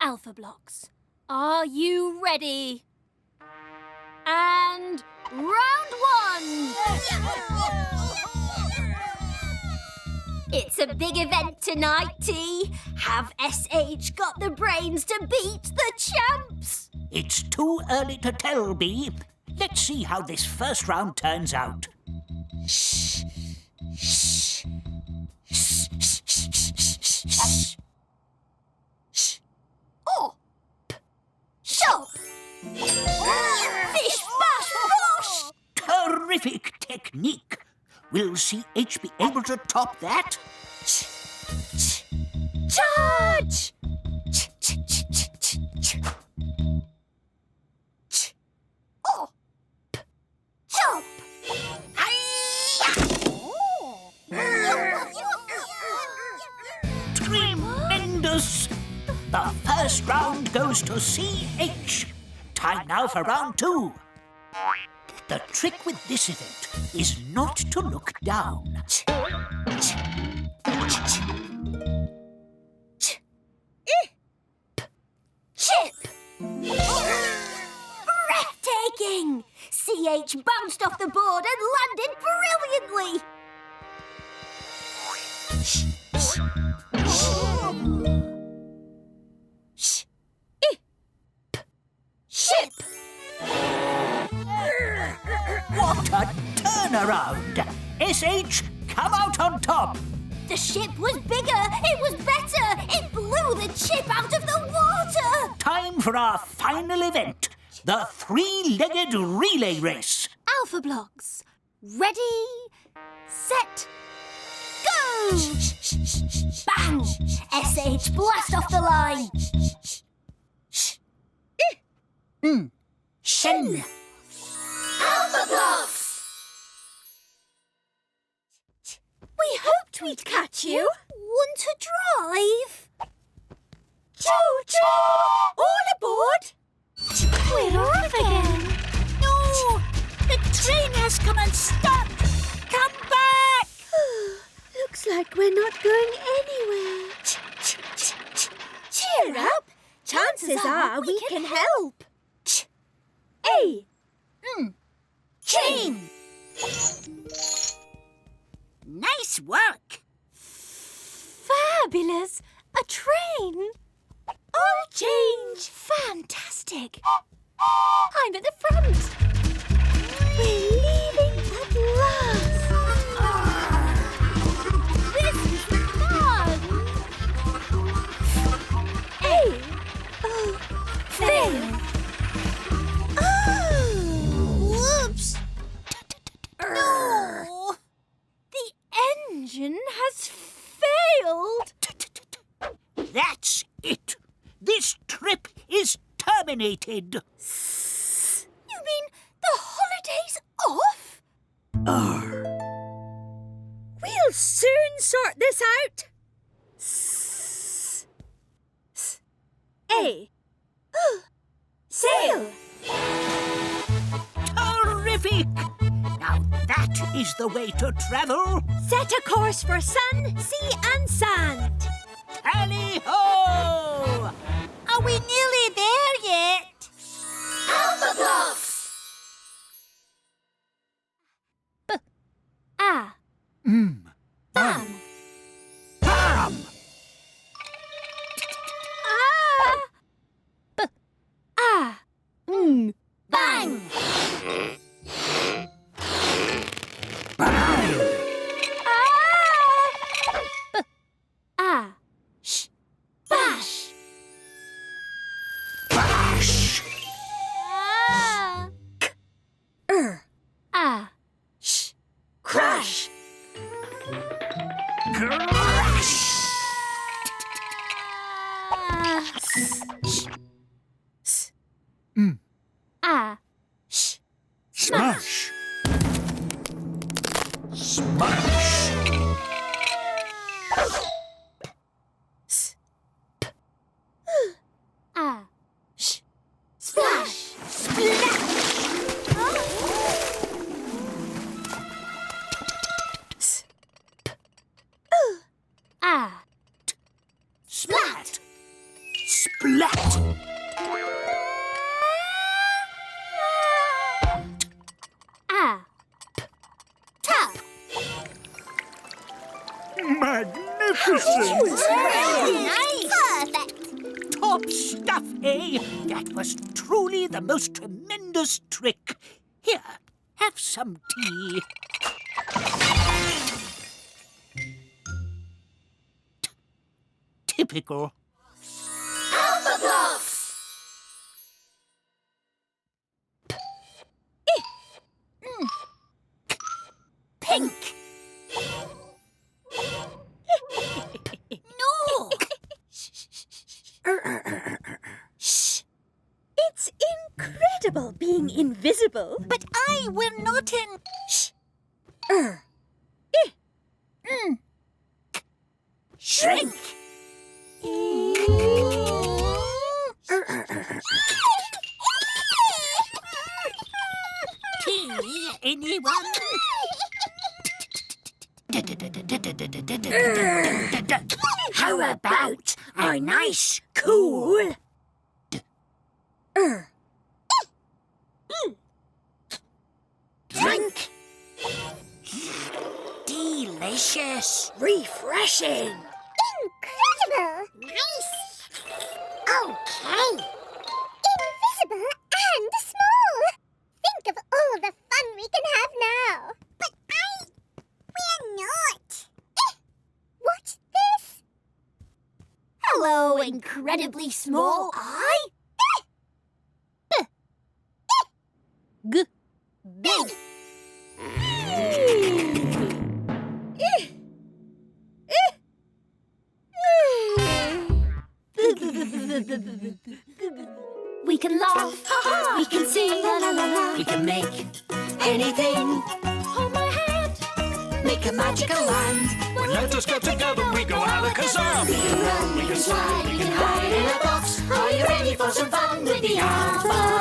Alphablocks, are you ready? And round one! It's a big event tonight, T. Have SH got the brains to beat the champs? It's too early to tell, Bee. Let's see how this first round turns out. Shh. Shh. Shh. Shh. Shh. Oh! Shop! Fish bash bosh! Terrific technique. Will CH be able to top that? Charge! Oh! Chop! Tremendous! The first round goes to CH. Time now for round two. The trick with this event is not to look down. Chip! Breathtaking! CH bounced off the board and landed brilliantly! Ship! What a turnaround! SH, come out on top! The ship was bigger! It was better! It blew the chip out of the water! Time for our final event, the three-legged relay race. Alphablocks, ready, set, go! Bang! SH blast off the line! Shen! Alphablocks! We hoped we'd catch you. Want to drive? Choo-choo! All aboard! We're off again. No! The train has come unstuck! Come back! Looks like we're not going anywhere. Cheer up! Chances are we can help. Chain! Nice work! Fabulous! A train! All change! Fantastic! I'm at the front! We're leaving at last! This is fun! Fail! Whoops! No! The engine has failed! That's it. This trip is terminated. You mean the holiday's off? We'll soon sort this out. Sail! Terrific! Now that is the way to travel. Set a course for sun, sea and sand. Tally-ho! Are we nearly there yet? Alphablocks! Bam! Bang! Bash! Bash! Crash! Crash! Smash! Smash! Splash! Perfect. Top stuff, eh? That was truly the most tremendous trick. Here, have some tea. Typical. Alphablocks. Pink. No. Shh. It's incredible being invisible. But I will not in. Shh. Shrink. Tea, anyone? How about a nice, cool... Drink. Delicious. refreshing. Incredible. Nice. Okay. Invisible and small. Think of all the fun we can have now. But we're not. What's this? Hello, incredibly small eye. Big. We can laugh, we can sing, la la la la. We can make anything. Hold my hand. Make a magical land. When letters get together, we go alakazam. We can run, we can slide, we can hide in a box. Are you ready for some fun with the Alpha?